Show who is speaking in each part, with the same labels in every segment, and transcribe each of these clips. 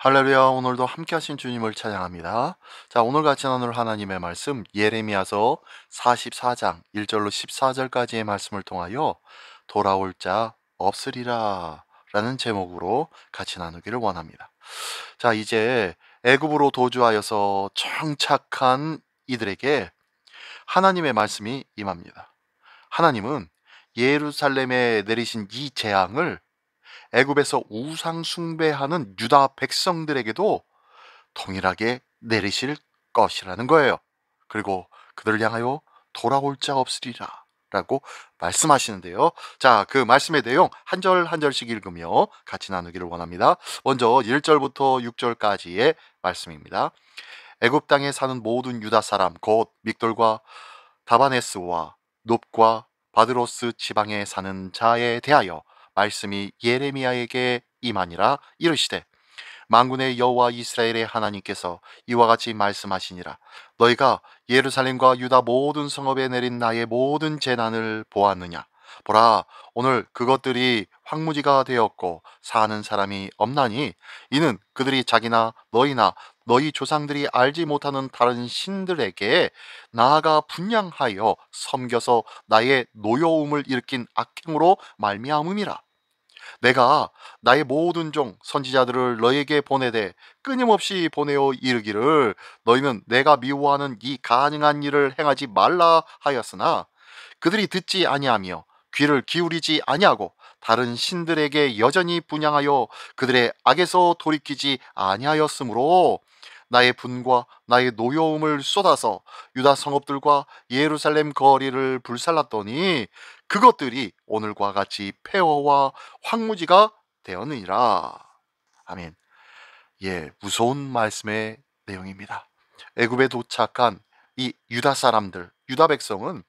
Speaker 1: 할렐루야. 오늘도 함께 하신 주님을 찬양합니다. 자, 오늘 같이 나눌 하나님의 말씀 예레미야서 44장 1절로 14절까지의 말씀을 통하여 돌아올 자 없으리라 라는 제목으로 같이 나누기를 원합니다. 자, 이제 애굽으로 도주하여서 정착한 이들에게 하나님의 말씀이 임합니다. 하나님은 예루살렘에 내리신 이 재앙을 애굽에서 우상 숭배하는 유다 백성들에게도 동일하게 내리실 것이라는 거예요. 그리고 그들을 향하여 돌아올 자 없으리라 라고 말씀하시는데요. 자, 그 말씀의 내용 한 절 한 절씩 읽으며 같이 나누기를 원합니다. 먼저 1절부터 6절까지의 말씀입니다. 애굽 땅에 사는 모든 유다 사람 곧 믹돌과 다바네스와 놉과 바드로스 지방에 사는 자에 대하여 말씀이 예레미야에게 임하니라. 이르시되 만군의 여호와 이스라엘의 하나님께서 이와 같이 말씀하시니라. 너희가 예루살렘과 유다 모든 성읍에 내린 나의 모든 재난을 보았느냐? 보라, 오늘 그것들이 황무지가 되었고 사는 사람이 없나니 이는 그들이 자기나 너희나 너희 조상들이 알지 못하는 다른 신들에게 나아가 분향하여 섬겨서 나의 노여움을 일으킨 악행으로 말미암음이라. 내가 나의 모든 종 선지자들을 너에게 보내되 끊임없이 보내어 이르기를 너희는 내가 미워하는 이 가증한 일을 행하지 말라 하였으나 그들이 듣지 아니하며 귀를 기울이지 아니하고 다른 신들에게 여전히 분향하여 그들의 악에서 돌이키지 아니하였으므로 나의 분과 나의 노여움을 쏟아서 유다 성읍들과 예루살렘 거리를 불살랐더니 그것들이 오늘과 같이 폐허와 황무지가 되었느니라. 아멘. 예, 무서운 말씀의 내용입니다. 애굽에 도착한 이 유다 사람들, 유다 백성은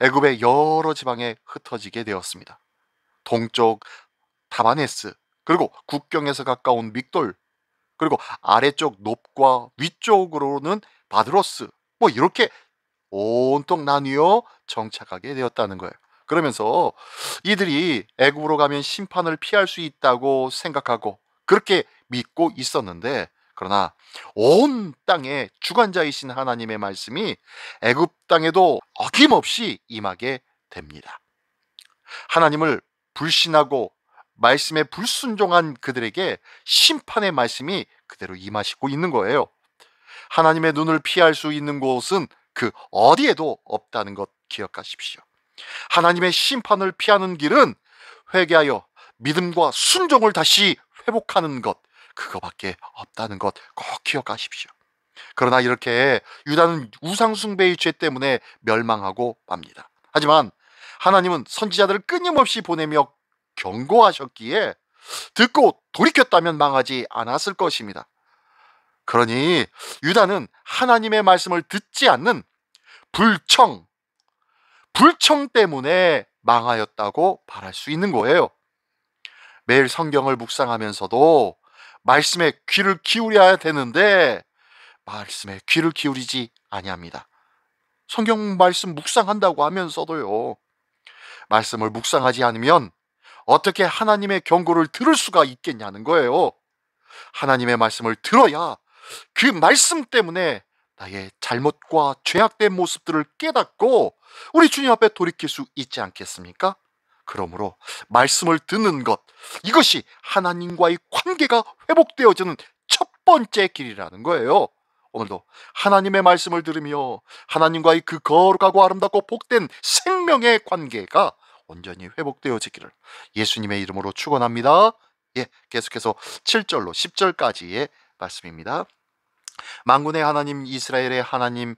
Speaker 1: 애굽의 여러 지방에 흩어지게 되었습니다. 동쪽 다바네스, 그리고 국경에서 가까운 믹돌, 그리고 아래쪽 놉과 위쪽으로는 바드로스, 뭐 이렇게 온통 나뉘어 정착하게 되었다는 거예요. 그러면서 이들이 애굽으로 가면 심판을 피할 수 있다고 생각하고 그렇게 믿고 있었는데, 그러나 온 땅의 주관자이신 하나님의 말씀이 애굽 땅에도 어김없이 임하게 됩니다. 하나님을 불신하고 말씀에 불순종한 그들에게 심판의 말씀이 그대로 임하시고 있는 거예요. 하나님의 눈을 피할 수 있는 곳은 그 어디에도 없다는 것 기억하십시오. 하나님의 심판을 피하는 길은 회개하여 믿음과 순종을 다시 회복하는 것, 그거밖에 없다는 것 꼭 기억하십시오. 그러나 이렇게 유다는 우상숭배의 죄 때문에 멸망하고 맙니다. 하지만 하나님은 선지자들을 끊임없이 보내며 경고하셨기에 듣고 돌이켰다면 망하지 않았을 것입니다. 그러니 유다는 하나님의 말씀을 듣지 않는 불청 때문에 망하였다고 말할 수 있는 거예요. 매일 성경을 묵상하면서도 말씀에 귀를 기울여야 되는데 말씀에 귀를 기울이지 아니합니다. 성경 말씀 묵상한다고 하면서도요, 말씀을 묵상하지 않으면 어떻게 하나님의 경고를 들을 수가 있겠냐는 거예요. 하나님의 말씀을 들어야 그 말씀 때문에 나의 잘못과 죄악된 모습들을 깨닫고 우리 주님 앞에 돌이킬 수 있지 않겠습니까? 그러므로 말씀을 듣는 것, 이것이 하나님과의 관계가 회복되어지는 첫 번째 길이라는 거예요. 오늘도 하나님의 말씀을 들으며 하나님과의 그 거룩하고 아름답고 복된 생명의 관계가 온전히 회복되어지기를 예수님의 이름으로 축원합니다. 예, 계속해서 7절로 10절까지의 말씀입니다. 만군의 하나님 이스라엘의 하나님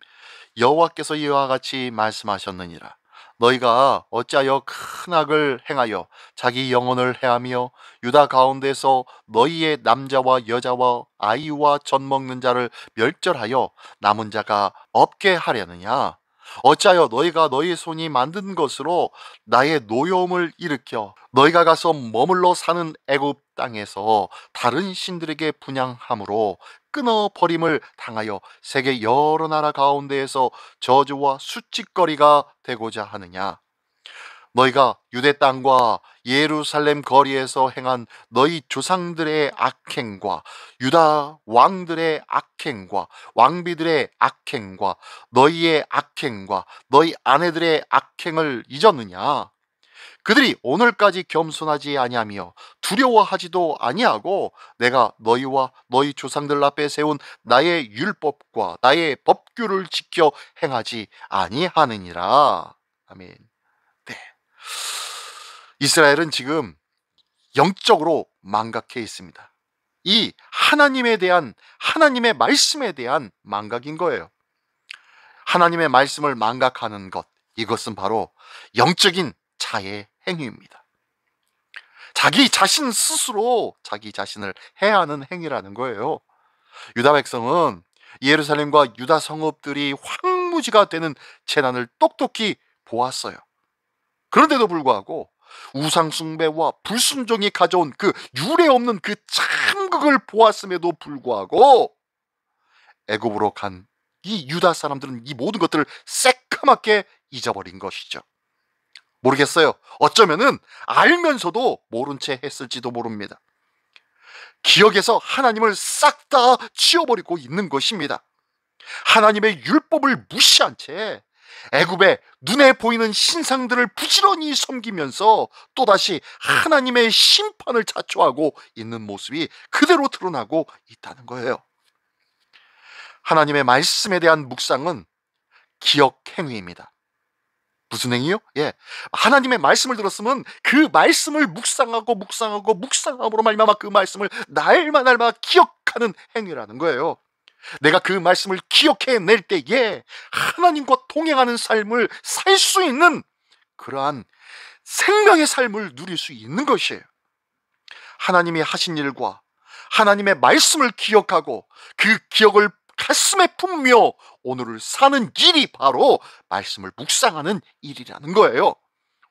Speaker 1: 여호와께서 이와 같이 말씀하셨느니라. 너희가 어찌하여 큰 악을 행하여 자기 영혼을 해하며 유다 가운데서 너희의 남자와 여자와 아이와 젖 먹는 자를 멸절하여 남은 자가 없게 하려느냐? 어찌하여 너희가 너희 손이 만든 것으로 나의 노여움을 일으켜 너희가 가서 머물러 사는 애굽 땅에서 다른 신들에게 분향함으로 끊어버림을 당하여 세계 여러 나라 가운데에서 저주와 수치거리가 되고자 하느냐? 너희가 유대 땅과 예루살렘 거리에서 행한 너희 조상들의 악행과 유다 왕들의 악행과 왕비들의 악행과 너희의 악행과 너희 아내들의 악행을 잊었느냐? 그들이 오늘까지 겸손하지 아니하며 두려워하지도 아니하고 내가 너희와 너희 조상들 앞에 세운 나의 율법과 나의 법규를 지켜 행하지 아니하느니라. 아멘. 네. 이스라엘은 지금 영적으로 망각해 있습니다. 이 하나님에 대한, 하나님의 말씀에 대한 망각인 거예요. 하나님의 말씀을 망각하는 것, 이것은 바로 영적인 자의 행위입니다. 자기 자신 스스로 자기 자신을 해하는 행위라는 거예요. 유다 백성은 예루살렘과 유다 성읍들이 황무지가 되는 재난을 똑똑히 보았어요. 그런데도 불구하고 우상 숭배와 불순종이 가져온 그 유례 없는 그 참극을 보았음에도 불구하고 애굽으로 간 이 유다 사람들은 이 모든 것들을 새카맣게 잊어버린 것이죠. 모르겠어요. 어쩌면은 알면서도 모른 채 했을지도 모릅니다. 기억에서 하나님을 싹 다 치워버리고 있는 것입니다. 하나님의 율법을 무시한 채 애굽의 눈에 보이는 신상들을 부지런히 섬기면서 또다시 하나님의 심판을 자초하고 있는 모습이 그대로 드러나고 있다는 거예요. 하나님의 말씀에 대한 묵상은 기억 행위입니다. 무슨 행위요? 예, 하나님의 말씀을 들었으면 그 말씀을 묵상함으로 말미암아 그 말씀을 날마다 기억하는 행위라는 거예요. 내가 그 말씀을 기억해낼 때에 하나님과 동행하는 삶을 살 수 있는 그러한 생명의 삶을 누릴 수 있는 것이에요. 하나님이 하신 일과 하나님의 말씀을 기억하고 그 기억을 가슴에 품며 오늘을 사는 일이 바로 말씀을 묵상하는 일이라는 거예요.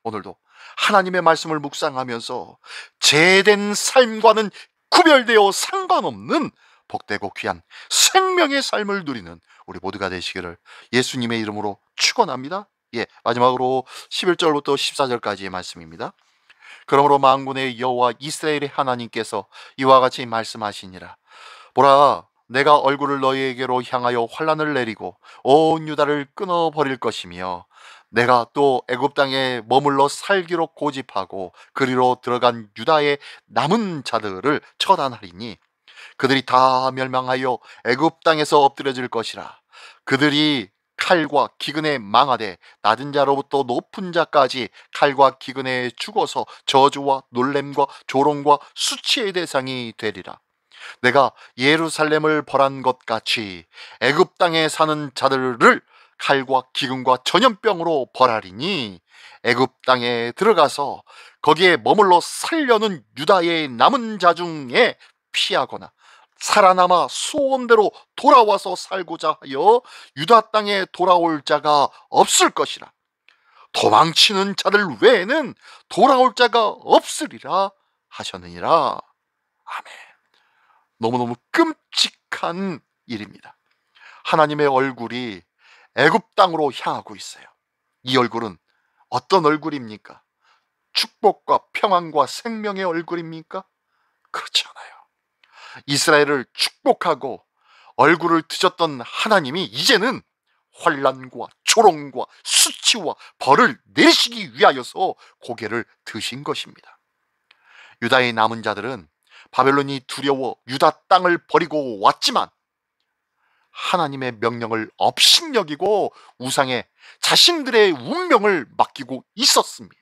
Speaker 1: 오늘도 하나님의 말씀을 묵상하면서 죄된 삶과는 구별되어 상관없는 복되고 귀한 생명의 삶을 누리는 우리 모두가 되시기를 예수님의 이름으로 축원합니다. 예, 마지막으로 11절부터 14절까지의 말씀입니다. 그러므로 만군의 여호와 이스라엘의 하나님께서 이와 같이 말씀하시니라. 보라, 내가 얼굴을 너희에게로 향하여 환난을 내리고 온 유다를 끊어버릴 것이며 내가 또 애굽 땅에 머물러 살기로 고집하고 그리로 들어간 유다의 남은 자들을 처단하리니 그들이 다 멸망하여 애굽 땅에서 엎드려질 것이라. 그들이 칼과 기근에 망하되 낮은 자로부터 높은 자까지 칼과 기근에 죽어서 저주와 놀램과 조롱과 수치의 대상이 되리라. 내가 예루살렘을 벌한 것 같이 애굽 땅에 사는 자들을 칼과 기근과 전염병으로 벌하리니 애굽 땅에 들어가서 거기에 머물러 살려는 유다의 남은 자 중에 피하거나 살아남아 수온대로 돌아와서 살고자 하여 유다 땅에 돌아올 자가 없을 것이라. 도망치는 자들 외에는 돌아올 자가 없으리라 하셨느니라. 아멘. 너무너무 끔찍한 일입니다. 하나님의 얼굴이 애굽 땅으로 향하고 있어요. 이 얼굴은 어떤 얼굴입니까? 축복과 평안과 생명의 얼굴입니까? 그렇지 않아요. 이스라엘을 축복하고 얼굴을 드셨던 하나님이 이제는 환난과 조롱과 수치와 벌을 내리시기 위하여서 고개를 드신 것입니다. 유다의 남은 자들은 바벨론이 두려워 유다 땅을 버리고 왔지만 하나님의 명령을 업신여기고 우상에 자신들의 운명을 맡기고 있었습니다.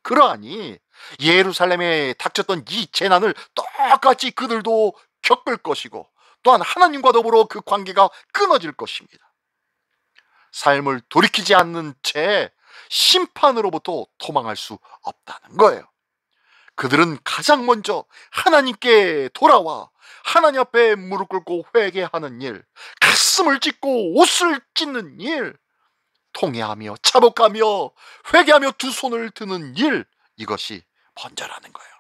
Speaker 1: 그러하니 예루살렘에 닥쳤던 이 재난을 똑같이 그들도 겪을 것이고 또한 하나님과 더불어 그 관계가 끊어질 것입니다. 삶을 돌이키지 않는 채 심판으로부터 도망할 수 없다는 거예요. 그들은 가장 먼저 하나님께 돌아와 하나님 앞에 무릎 꿇고 회개하는 일, 가슴을 찢고 옷을 찢는 일, 통회하며 자복하며 회개하며 두 손을 드는 일, 이것이 먼저라는 거예요.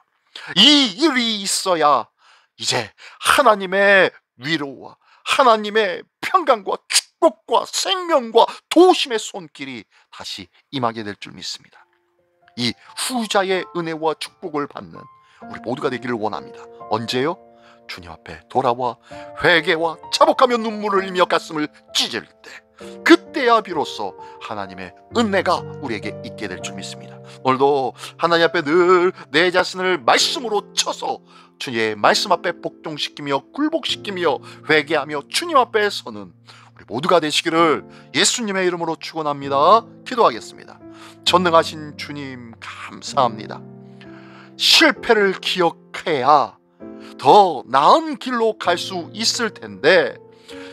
Speaker 1: 이 일이 있어야 이제 하나님의 위로와 하나님의 평강과 축복과 생명과 도심의 손길이 다시 임하게 될 줄 믿습니다. 이 후자의 은혜와 축복을 받는 우리 모두가 되기를 원합니다. 언제요? 주님 앞에 돌아와 회개와 자복하며 눈물을 흘리며 가슴을 찢을 때, 그때야 비로소 하나님의 은혜가 우리에게 있게 될 줄 믿습니다. 오늘도 하나님 앞에 늘 내 자신을 말씀으로 쳐서 주님의 말씀 앞에 복종시키며 굴복시키며 회개하며 주님 앞에 서는 우리 모두가 되시기를 예수님의 이름으로 축원합니다. 기도하겠습니다. 전능하신 주님, 감사합니다. 실패를 기억해야 더 나은 길로 갈 수 있을 텐데,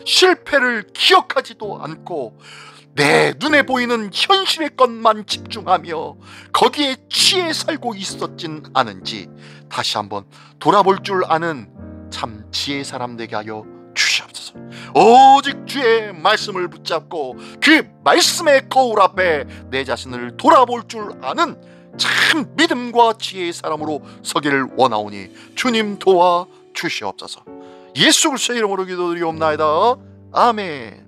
Speaker 1: 실패를 기억하지도 않고 내 눈에 보이는 현실의 것만 집중하며 거기에 취해 살고 있었진 않은지 다시 한번 돌아볼 줄 아는 참 지혜의 사람 되게 하여 주시옵소서. 오직 주의 말씀을 붙잡고 그 말씀의 거울 앞에 내 자신을 돌아볼 줄 아는 참 믿음과 지혜의 사람으로 서기를 원하오니 주님 도와 주시옵소서. 예수 그리스도의 이름으로 기도드리옵나이다. 아멘.